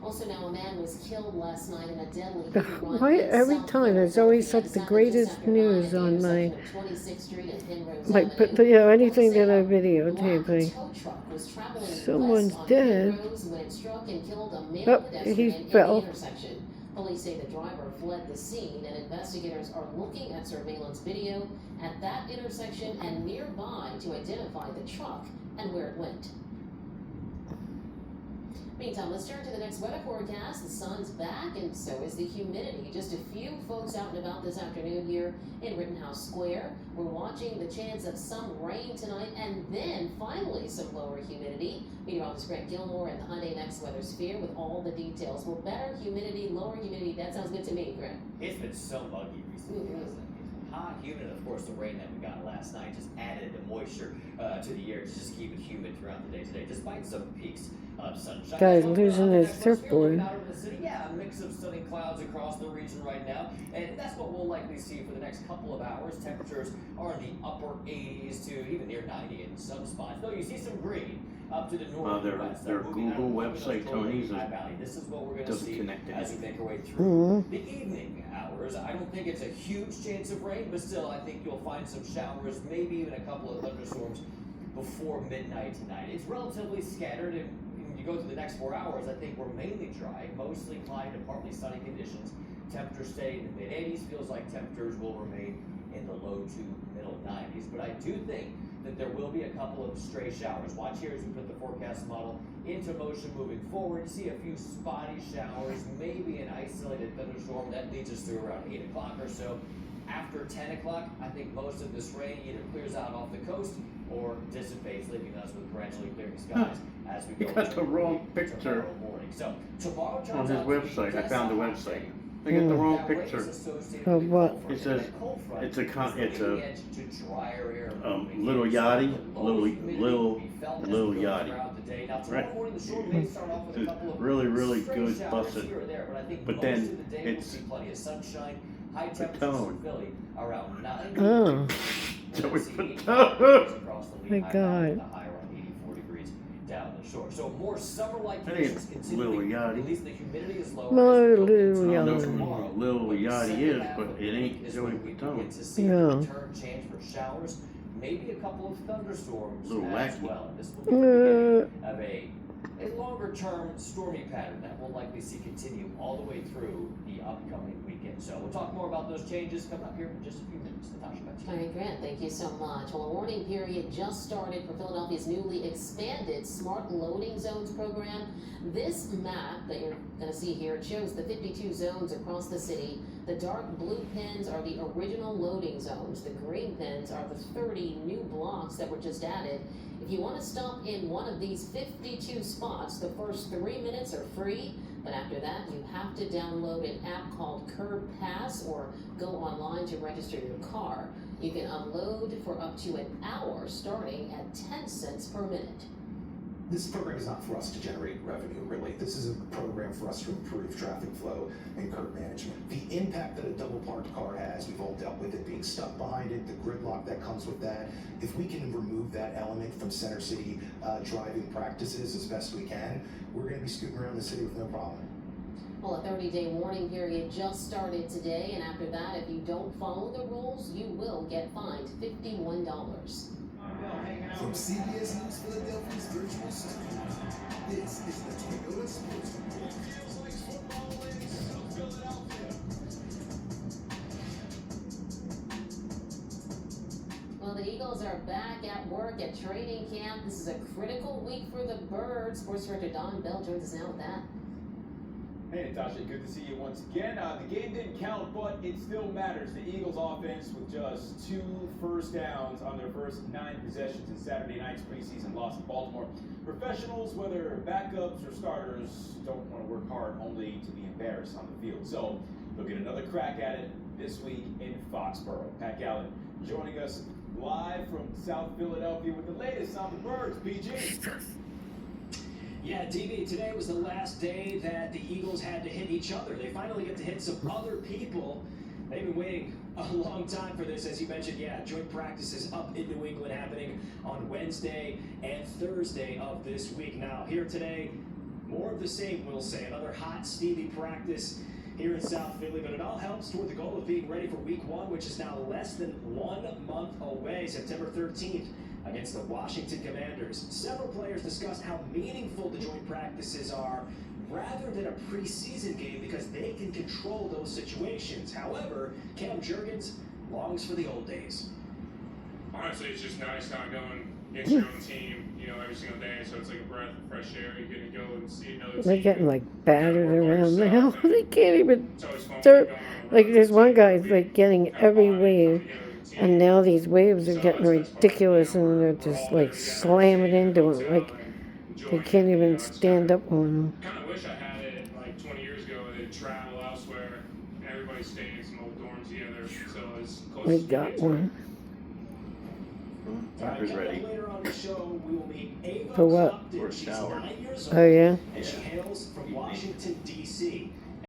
Also, now a man was killed last night in a deadly hit-and-run Why in every South time there's Philadelphia. always like This the happened just greatest after 9 news at the on my, intersection of 26th Street and Penrose like, Avenue. but you know, Police anything say that I a black videotaping. tow truck was traveling Someone's west on dead. Penrose when it struck and killed a male Oh, pedestrian he in the fell. intersection. Police say the driver fled the scene, and investigators are looking at surveillance video at that intersection and nearby to identify the truck and where it went. Meantime, let's turn to the next weather forecast. The sun's back, and so is the humidity. Just a few folks out and about this afternoon here in Rittenhouse Square. We're watching the chance of some rain tonight, and then finally some lower humidity. Meteorologist Grant Gilmore and the Hyundai Next Weather Sphere with all the details. Well, better humidity, lower humidity. That sounds good to me, Grant. It's been so muggy recently, hasn't it? Hot, humid, and of course the rain that we got last night just added the moisture to the air to just keep it humid throughout the day today, despite some peaks of sunshine. Guy's losing his surfboard. Out over the city, yeah, a mix of sunny clouds across the region right now, and that's what we'll likely see for the next couple of hours. Temperatures are in the upper 80s to even near 90 in some spots. Though you see some green up to the north and west. Their Google website, Tony's, this is what we're going to doesn't see connect to as we anything. make our way through the evening hours. I don't think it's a huge chance of rain, but still, I think you'll find some showers, maybe even a couple of thunderstorms before midnight tonight. It's relatively scattered, and when you go through the next 4 hours, I think we're mainly dry, mostly cloudy to partly sunny conditions. Temperatures stay in the mid-80s. Feels like temperatures will remain in the low to middle 90s. But I do think that there will be a couple of stray showers. Watch here as we put the forecast model into motion moving forward. See a few spotty showers, maybe an isolated thunderstorm that leads us through around 8 o'clock or so. After 10 o'clock, I think most of this rain either clears out off the coast or dissipates, leaving us with gradually clearing skies as we go. You got the wrong picture tomorrow morning. So tomorrow on his website. I found the website. I got the Hmm. wrong picture. Of what? It says it's a little yachty, little yachty. Right. It's really good busted. But then it's Patone. Oh, Joey Patone. My God. Down the shore. So more summer-like Hey, conditions Lil continuing. Yachty. At least the humidity is lower. Lil as we go into I don't know Yachty. who Lil Yachty is, but it ain't is Joey when we begin Patone. to see No. a return chance for showers, maybe a couple of thunderstorms Little as wacky. well. And this will be the beginning of a longer-term stormy pattern that we'll likely see continue all the way through the upcoming weekend. So we'll talk more about those changes coming up here in just a few minutes. Natasha, back to you. All right, Grant, thank you so much. Well, a warning period just started for Philadelphia's newly expanded Smart Loading Zones program. This map that you're going to see here, it shows the 52 zones across the city. The dark blue pins are the original loading zones. The green pins are the 30 new blocks that were just added. If you want to stop in one of these 52 spots, the first 3 minutes are free. But after that, you have to download an app called Curb Pass or go online to register your car. You can unload for up to an hour starting at 10 cents per minute. This program is not for us to generate revenue, really. This is a program for us to improve traffic flow and curb management. The impact that a double parked car has, we've all dealt with it being stuck behind it, the gridlock that comes with that. If we can remove that element from Center City driving practices as best we can, we're going to be scooting around the city with no problem. Well, a 30-day warning period just started today, and after that, if you don't follow the rules, you will get fined $51. From CBS News Philadelphia's virtual studios, this is the Toyota Sports Report. Well, the Eagles are back at work at training camp. This is a critical week for the Birds. Sports director Don Bell joins us now with that. Hey Natasha, good to see you once again. The game didn't count, but it still matters. The Eagles offense with just 2 first downs on their first 9 possessions in Saturday night's preseason loss in Baltimore. Professionals, whether backups or starters, don't want to work hard only to be embarrassed on the field. So they'll get another crack at it this week in Foxborough. Pat Gallen joining us live from South Philadelphia with the latest on the Birds. PG. Yeah, DB, today was the last day that the Eagles had to hit each other. They finally get to hit some other people. They've been waiting a long time for this, as you mentioned. Yeah, joint practices up in New England happening on Wednesday and Thursday of this week. Now, here today, More of the same, we'll say. Another hot, steamy practice here in South Philly, but it all helps toward the goal of being ready for week 1, which is now less than 1 month away, September 13th, against the Washington Commanders. Several players discussed how meaningful the joint practices are rather than a preseason game because they can control those situations. However, Cam Jurgens longs for the old days. Honestly, it's just nice not going against your own team, you know, every single day. So it's like a breath of fresh air. You're going to go and see another team. They're getting like battered around now. Stuff. They can't even It's always fun start. going on a Like run there's with one the guy team. like getting every wave, and now these waves are getting ridiculous, and they're just like slamming into him. Like they can't even stand up on them. Kind of wish I had it like 20 years ago. They'd travel elsewhere. Everybody stayed in some old dorms together. So it's close We as got to one. Tucker's ready. Later on the show, we will meet Ava For what? Compton. For a She's shower. 9 years Oh old, yeah. and she hails from Washington, D.C.